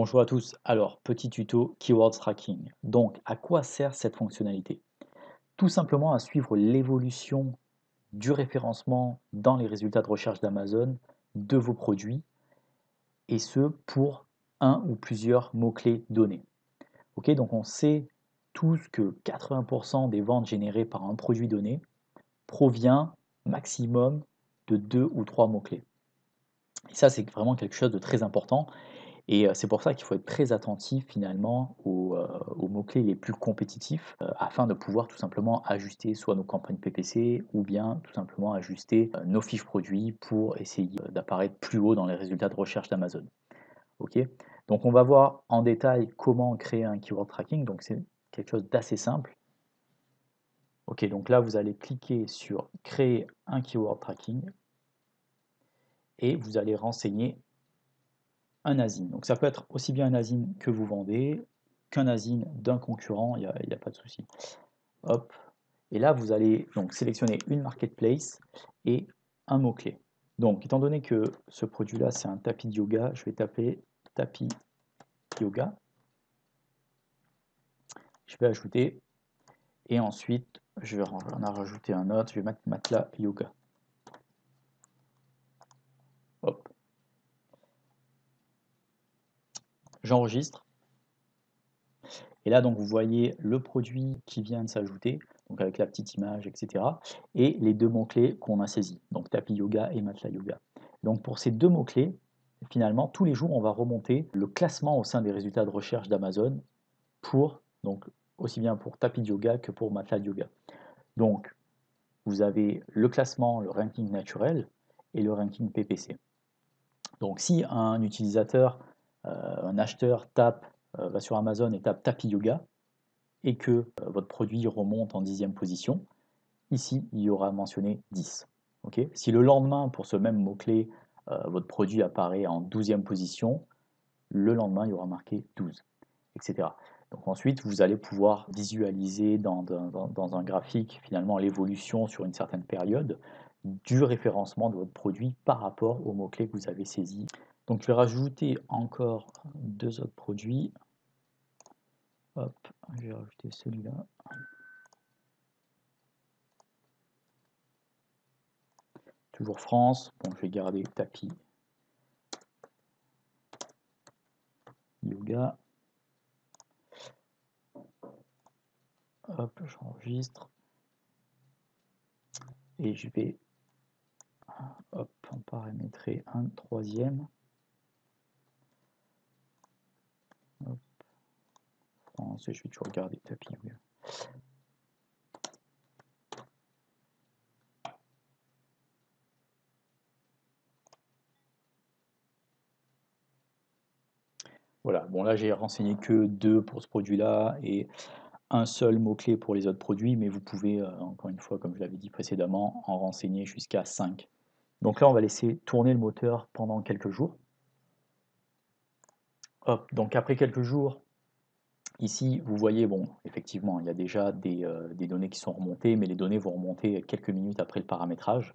Bonjour à tous. Alors, petit tuto Keywords Tracking. Donc, à quoi sert cette fonctionnalité? Tout simplement à suivre l'évolution du référencement dans les résultats de recherche d'Amazon de vos produits, et ce pour un ou plusieurs mots-clés donnés. Ok, donc on sait tous que 80% des ventes générées par un produit donné provient maximum de 2 ou 3 mots-clés. Et ça, c'est vraiment quelque chose de très important. Et c'est pour ça qu'il faut être très attentif finalement aux mots-clés les plus compétitifs, afin de pouvoir tout simplement ajuster soit nos campagnes PPC ou bien tout simplement ajuster, nos fiches produits pour essayer, d'apparaître plus haut dans les résultats de recherche d'Amazon. OK? Donc on va voir en détail comment créer un keyword tracking, donc c'est quelque chose d'assez simple. OK, donc là vous allez cliquer sur créer un keyword tracking et vous allez renseigner un ASIN. Donc ça peut être aussi bien un ASIN que vous vendez qu'un ASIN d'un concurrent, il y a pas de souci. Hop. Et là, vous allez donc sélectionner une marketplace et un mot-clé. Donc, étant donné que ce produit-là, c'est un tapis de yoga, je vais taper tapis yoga. Je vais ajouter. Et ensuite, je vais en rajouter un autre. Je vais mettre matelas yoga. Hop. J'enregistre. Et là, donc, vous voyez le produit qui vient de s'ajouter, donc avec la petite image, etc. Et les deux mots-clés qu'on a saisis, donc tapis yoga et matelas yoga. Donc, pour ces deux mots-clés, finalement, tous les jours, on va remonter le classement au sein des résultats de recherche d'Amazon pour, donc, aussi bien pour tapis de yoga que pour matelas de yoga. Donc, vous avez le classement, le ranking naturel et le ranking PPC. Donc, si un utilisateur, un acheteur va sur Amazon et tape tapis yoga, et que votre produit remonte en 10e position, ici, il y aura mentionné 10. Okay, si le lendemain, pour ce même mot-clé, votre produit apparaît en 12e position, le lendemain, il y aura marqué 12, etc. Donc ensuite, vous allez pouvoir visualiser dans un graphique, finalement, l'évolution sur une certaine période du référencement de votre produit par rapport au mot-clé que vous avez saisi. Donc je vais rajouter encore 2 autres produits. Hop, je vais rajouter celui-là. Toujours France. Bon, je vais garder tapis yoga. Hop, j'enregistre. Et je vais hop, en paramétrer un troisième. Hop, France, et je vais toujours garder tapis yoga. Voilà, bon là j'ai renseigné que 2 pour ce produit-là et un seul mot-clé pour les autres produits, mais vous pouvez, encore une fois, comme je l'avais dit précédemment, en renseigner jusqu'à 5. Donc là, on va laisser tourner le moteur pendant quelques jours. Hop, donc après quelques jours, ici, vous voyez, bon, effectivement, il y a déjà des données qui sont remontées, mais les données vont remonter quelques minutes après le paramétrage.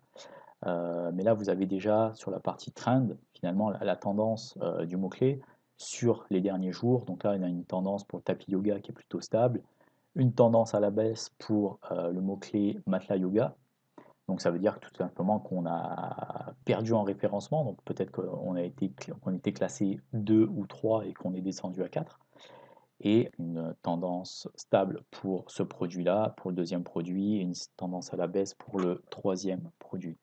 Mais là, vous avez déjà sur la partie trend, finalement, la tendance du mot-clé sur les derniers jours. Donc là, il y a une tendance pour tapis yoga qui est plutôt stable, une tendance à la baisse pour le mot-clé matelas yoga. Donc ça veut dire tout simplement qu'on a perdu en référencement. Donc peut-être qu'on était classé 2 ou 3 et qu'on est descendu à 4. Et une tendance stable pour ce produit-là, pour le deuxième produit, et une tendance à la baisse pour le troisième produit.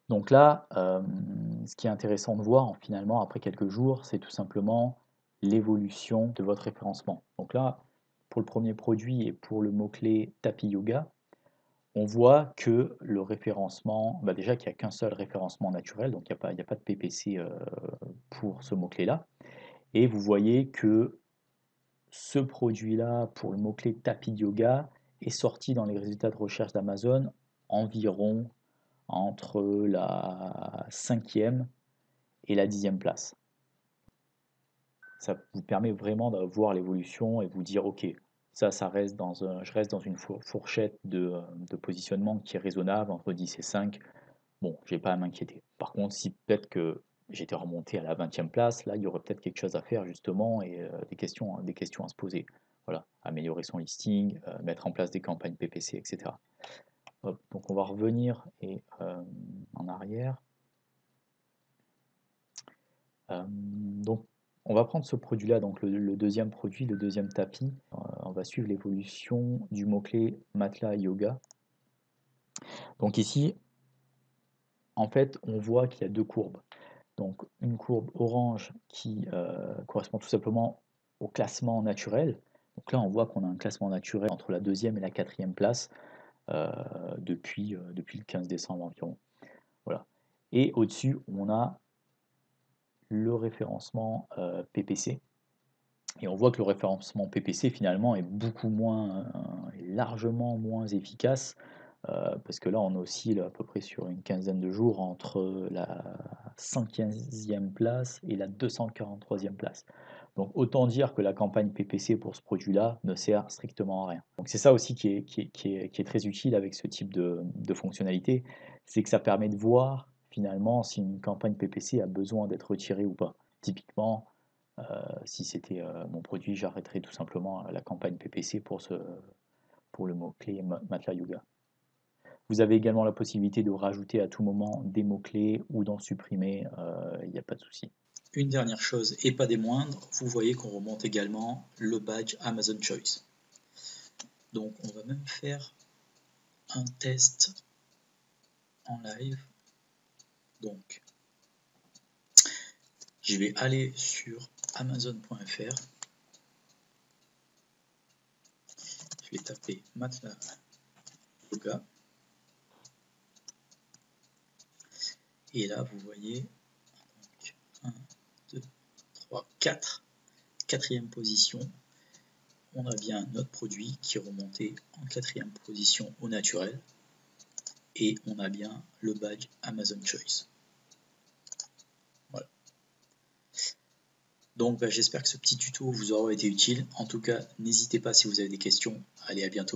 Donc là, ce qui est intéressant de voir finalement après quelques jours, c'est tout simplement l'évolution de votre référencement. Donc là, pour le premier produit et pour le mot-clé tapis yoga, on voit que le référencement, déjà qu'il n'y a qu'un seul référencement naturel, donc il n'y a pas de PPC pour ce mot-clé-là. Et vous voyez que ce produit-là, pour le mot-clé tapis de yoga, est sorti dans les résultats de recherche d'Amazon environ entre la 5e et la 10e place. Ça vous permet vraiment de voir l'évolution et vous dire, ok, ça reste je reste dans une fourchette de positionnement qui est raisonnable, entre 10 et 5. Bon, j'ai pas à m'inquiéter. Par contre, si peut-être que j'étais remonté à la 20e place, là il y aurait peut-être quelque chose à faire justement et des questions à se poser. Voilà, améliorer son listing, mettre en place des campagnes PPC, etc. Hop, donc on va revenir en arrière. Donc on va prendre ce produit-là, donc le deuxième produit, le deuxième tapis. On va suivre l'évolution du mot-clé matelas yoga. Donc ici, en fait, on voit qu'il y a deux courbes. Donc une courbe orange qui correspond tout simplement au classement naturel. Donc là, on voit qu'on a un classement naturel entre la deuxième et la quatrième place depuis le 15 décembre environ. Voilà. Et au-dessus, on a le référencement PPC. Et on voit que le référencement PPC finalement est beaucoup moins, largement moins efficace, parce que là on oscille à peu près sur une quinzaine de jours entre la 5e place et la 243e place. Donc autant dire que la campagne PPC pour ce produit-là ne sert strictement à rien. Donc c'est ça aussi qui est très utile avec ce type de fonctionnalité, c'est que ça permet de voir finalement si une campagne PPC a besoin d'être retirée ou pas. Typiquement, si c'était mon produit, j'arrêterais tout simplement la campagne PPC pour le mot-clé matelas yoga. Vous avez également la possibilité de rajouter à tout moment des mots-clés ou d'en supprimer, il n'y a pas de souci. Une dernière chose, et pas des moindres, vous voyez qu'on remonte également le badge Amazon Choice. Donc on va même faire un test en live. Donc je vais aller sur amazon.fr. Je vais taper matelas yoga. Et là, vous voyez, donc 1, 2, 3, 4. Quatrième position. On a bien notre produit qui est remonté en quatrième position au naturel. Et on a bien le badge Amazon Choice. Voilà. Donc j'espère que ce petit tuto vous aura été utile. En tout cas, n'hésitez pas si vous avez des questions. Allez, à bientôt.